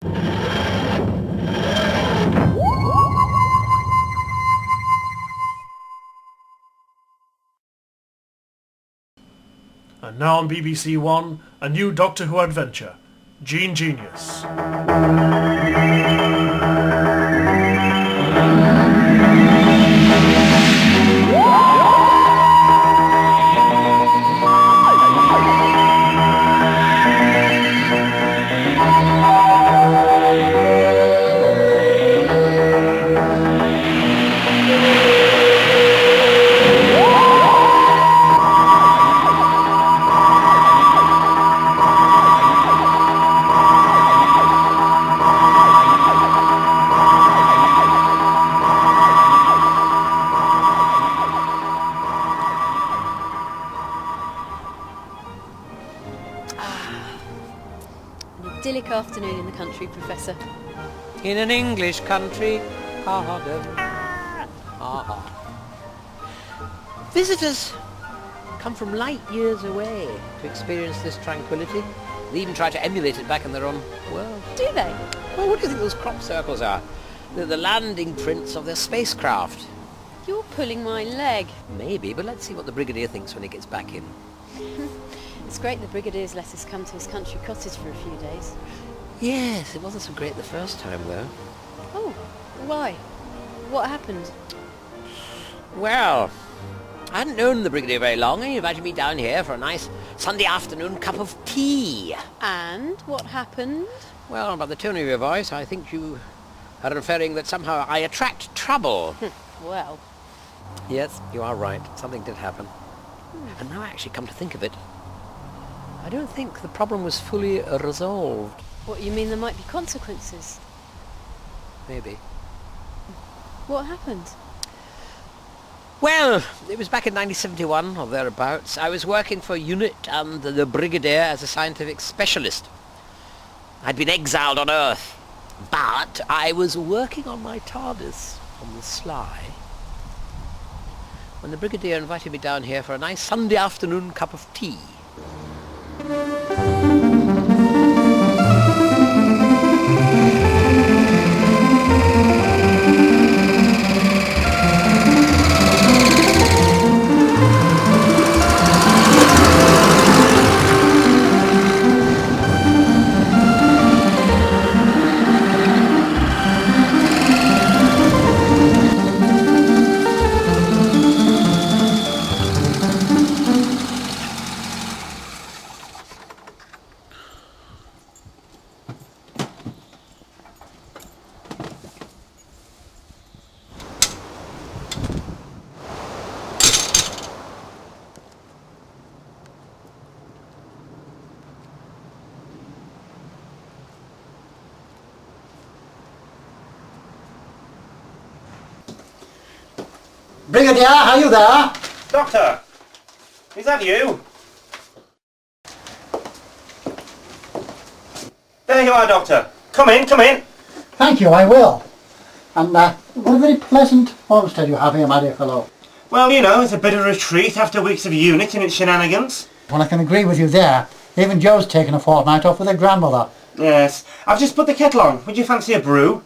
And now on BBC One, a new Doctor Who adventure, Gene Genius. Idyllic afternoon in the country, Professor. In an English country, pardon. Visitors come from light years away to experience this tranquility. They even try to emulate it back in their own world. Do they? Well, what do you think those crop circles are? They're the landing prints of their spacecraft. You're pulling my leg. Maybe, but let's see what the Brigadier thinks when he gets back in. It's great the Brigadier's let us come to his country cottage for a few days. Yes, it wasn't so great the first time, though. Oh, why? What happened? Well, I hadn't known the Brigadier very long, and he invited me down here for a nice Sunday afternoon cup of tea. And what happened? Well, by the tone of your voice, I think you are inferring that somehow I attract trouble. Well. Yes, you are right. Something did happen. And now I actually come to think of it, I don't think the problem was fully resolved. What, you mean there might be consequences? Maybe. What happened? Well, it was back in 1971 or thereabouts. I was working for UNIT and the Brigadier as a scientific specialist. I'd been exiled on Earth, but I was working on my TARDIS on the sly when the Brigadier invited me down here for a nice Sunday afternoon cup of tea. Brigadier, are you there? Doctor! Is that you? There you are, Doctor. Come in, come in. Thank you, I will. And what a very pleasant homestead you have here, my dear fellow. Well, you know, it's a bit of a retreat after weeks of UNIT and its shenanigans. Well, I can agree with you there. Even Joe's taken a fortnight off with her grandmother. Yes. I've just put the kettle on. Would you fancy a brew?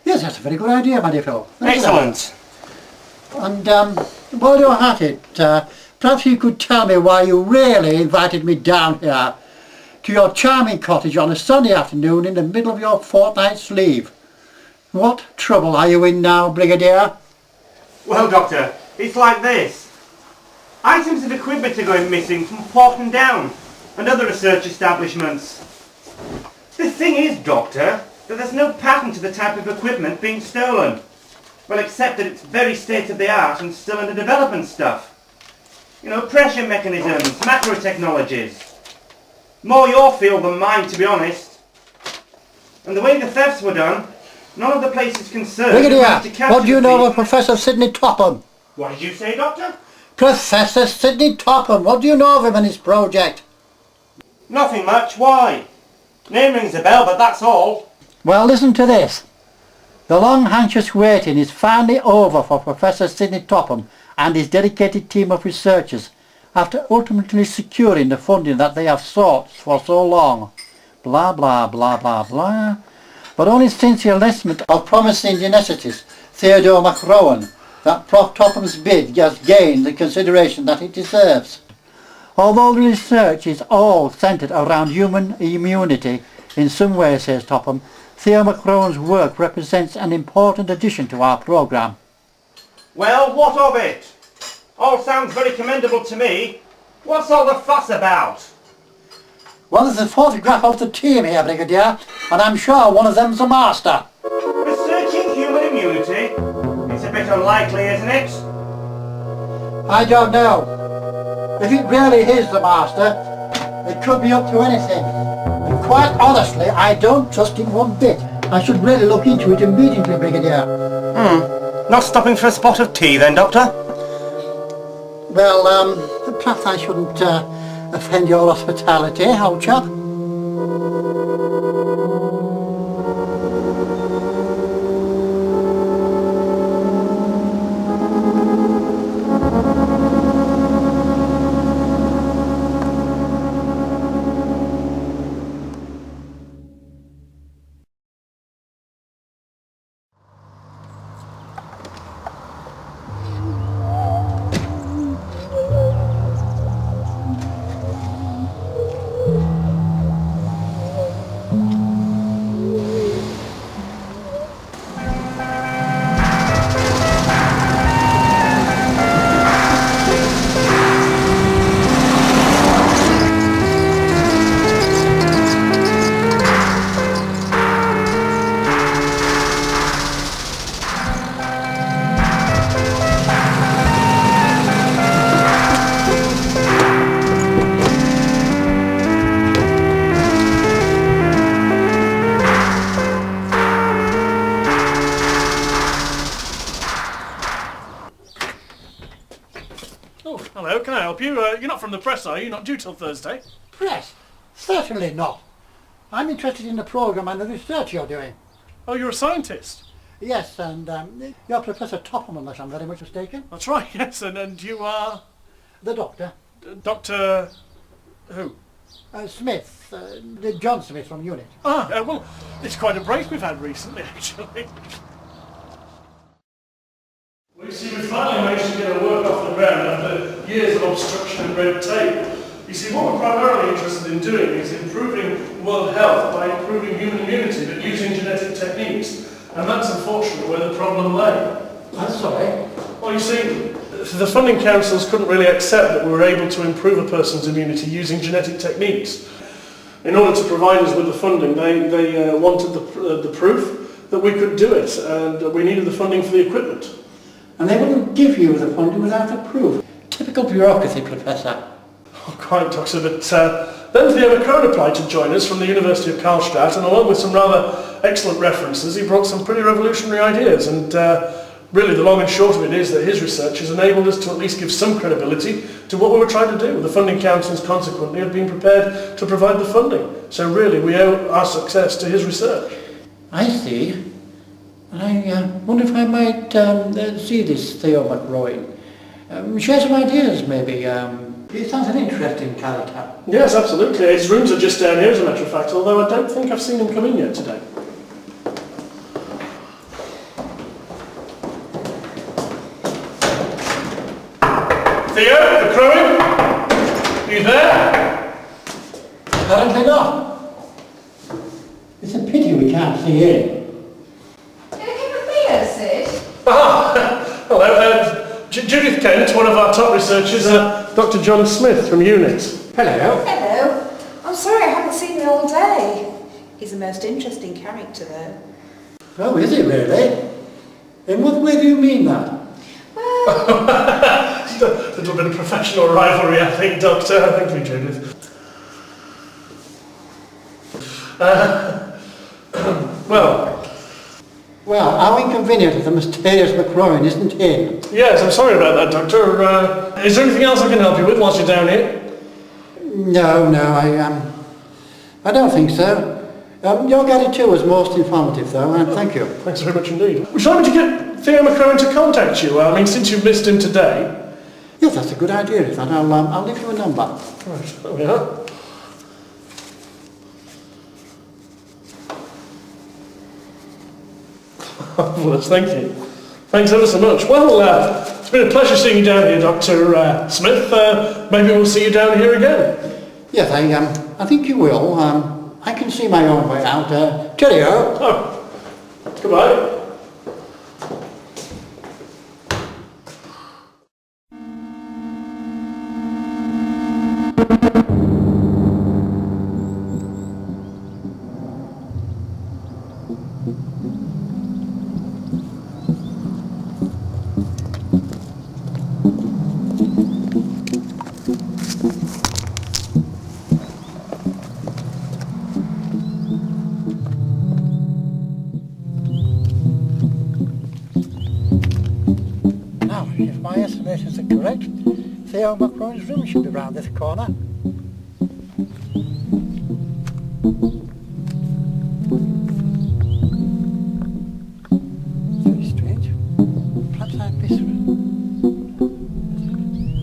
Yes, that's a very good idea, my dear fellow. Excellent. And while you're at it, perhaps you could tell me why you really invited me down here to your charming cottage on a Sunday afternoon in the middle of your fortnight's leave. What trouble are you in now, Brigadier? Well, Doctor, it's like this. Items of equipment are going missing from Porton Down and other research establishments. The thing is, Doctor, that there's no patent to the type of equipment being stolen. Well, except that it's very state-of-the-art and still in the development stuff. You know, pressure mechanisms, macro technologies. More your field than mine, to be honest. And the way the thefts were done, none of the places concerned... Brigadier, what do you know of Professor Sidney Topham? What did you say, Doctor? Professor Sidney Topham, what do you know of him and his project? Nothing much, why? Name rings a bell, but that's all. Well, listen to this. The long anxious waiting is finally over for Professor Sidney Topham and his dedicated team of researchers after ultimately securing the funding that they have sought for so long. Blah, blah, blah, blah, blah. but only since the enlistment of promising anaesthetist Theodore McRowan that Prof Topham's bid has gained the consideration that it deserves. Although the research is all centred around human immunity in some way, says Topham, Theo McRowan's work represents an important addition to our programme. Well, what of it? All sounds very commendable to me. What's all the fuss about? Well, there's a photograph of the team here, Brigadier, and I'm sure one of them's the master. Researching human immunity? It's a bit unlikely, isn't it? I don't know. If it really is the master, it could be up to anything. And quite honestly, I don't trust him one bit. I should really look into it immediately, Brigadier. Not stopping for a spot of tea then, Doctor? Well, perhaps I shouldn't offend your hospitality, old chap. Hello, can I help you? You're not from the press, are you? Not due till Thursday. Press? Certainly not. I'm interested in the programme and the research you're doing. Oh, you're a scientist? Yes, and you're Professor Topham, unless I'm very much mistaken. That's right, yes, and you are... The doctor. Dr... who? Smith. John Smith from UNIT. Well, it's quite a break we've had recently, actually. Well, you see, we finally managed to get our work off the ground after years of obstruction and red tape. You see, what we're primarily interested in doing is improving world health by improving human immunity, but using genetic techniques. And that's unfortunately where the problem lay. I'm sorry. Well, you see, the funding councils couldn't really accept that we were able to improve a person's immunity using genetic techniques. In order to provide us with the funding, they wanted the proof that we could do it, and we needed the funding for the equipment. And they wouldn't give you the funding without the proof. Typical bureaucracy, Professor. Oh, quite, Doctor, but then Theo McCrone applied to join us from the University of Karlstadt, and along with some rather excellent references, he brought some pretty revolutionary ideas, and really the long and short of it is that his research has enabled us to at least give some credibility to what we were trying to do. The funding councils consequently have been prepared to provide the funding, so really we owe our success to his research. I see. I wonder if I might see this Theo McRowan. Share some ideas, maybe. He sounds an interesting character. Yes, absolutely. His rooms are just down here, as a matter of fact, although I don't think I've seen him come in yet today. Theo, the crowing? Are you there? Apparently not. It's a pity we can't see him. Hello, Judith Kent, one of our top researchers, Dr. John Smith from UNIT. Hello. Hello. I'm sorry I haven't seen him all day. He's a most interesting character, though. Oh, is he really? In what way do you mean that? Well... Just a little bit of professional rivalry, I think, Doctor. Thank you, Judith. Well, how inconvenient of the mysterious McRowan, isn't he? Yes, I'm sorry about that, Doctor. Is there anything else I can help you with whilst you're down here? No, I don't think so. Your guide too was most informative, though, and thank you. Thanks very much indeed. Would you like me to get Theo McCrone to contact you? I mean, since you've missed him today. Yes, that's a good idea, is that? I'll leave you a number. Right, there we are. Marvellous, thank you. Thanks ever so much. Well, it's been a pleasure seeing you down here, Dr. Smith. Maybe we'll see you down here again. Yes, I think you will. I can see my own way out. Cheerio. Oh, goodbye. Now, if my estimations are correct, Theo Macron's room should be round this corner. Very strange. Perhaps I missed it.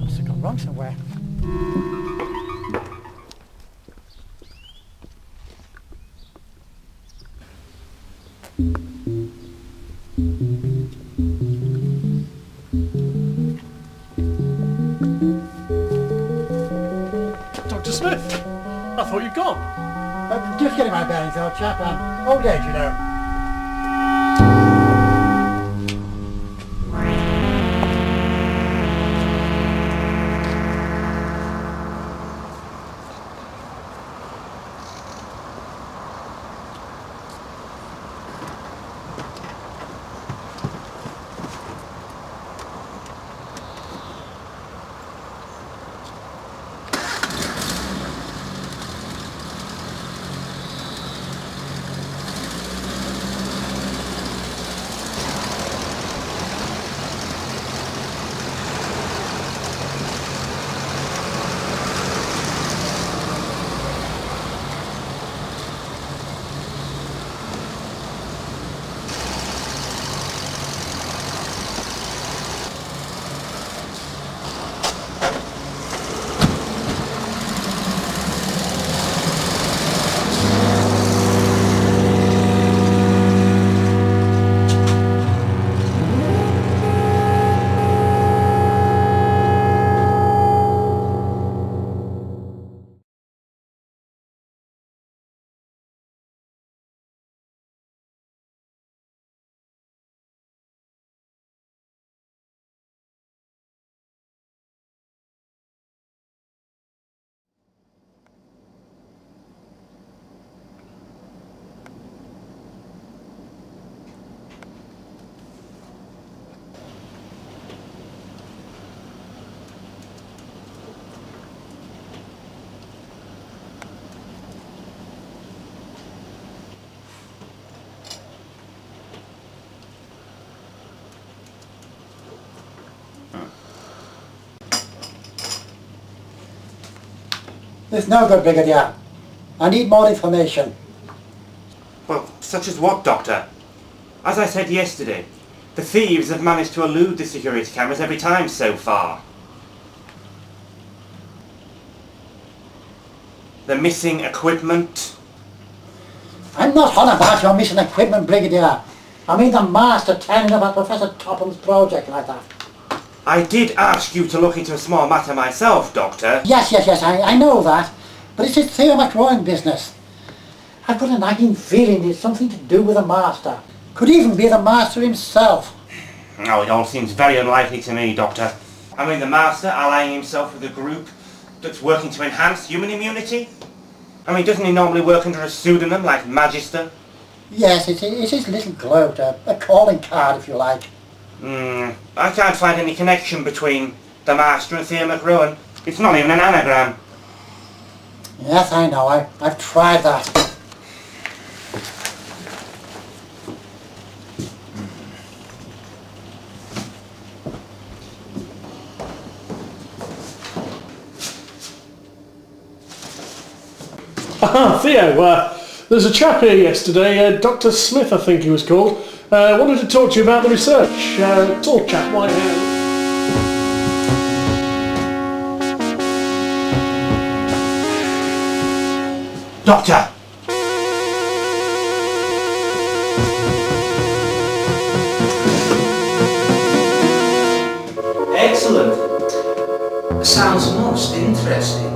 Must have gone wrong somewhere. Dr. Smith, I thought you'd gone. I'm just getting my bearings, old chap. Old age, you know. It's no good, Brigadier. I need more information. Well, such as what, Doctor? As I said yesterday, the thieves have managed to elude the security cameras every time so far. The missing equipment. I'm not on about your missing equipment, Brigadier. I mean the master telling about Professor Topham's project like that. I did ask you to look into a small matter myself, Doctor. Yes, I know that. But it's his Theo McRowan business. I've got a nagging feeling it's something to do with the master. Could even be the master himself. Oh, it all seems very unlikely to me, Doctor. I mean, the master allying himself with a group that's working to enhance human immunity? I mean, doesn't he normally work under a pseudonym like Magister? Yes, it's his little gloat, a calling card if you like. I can't find any connection between the master and Theo McRowan. It's not even an anagram. Yes, I know. I've tried that. Theo, there's a chap here yesterday, Dr. Smith I think he was called. Wanted to talk to you about the research. Tall chap, white hair. Doctor! excellent. Sounds most interesting.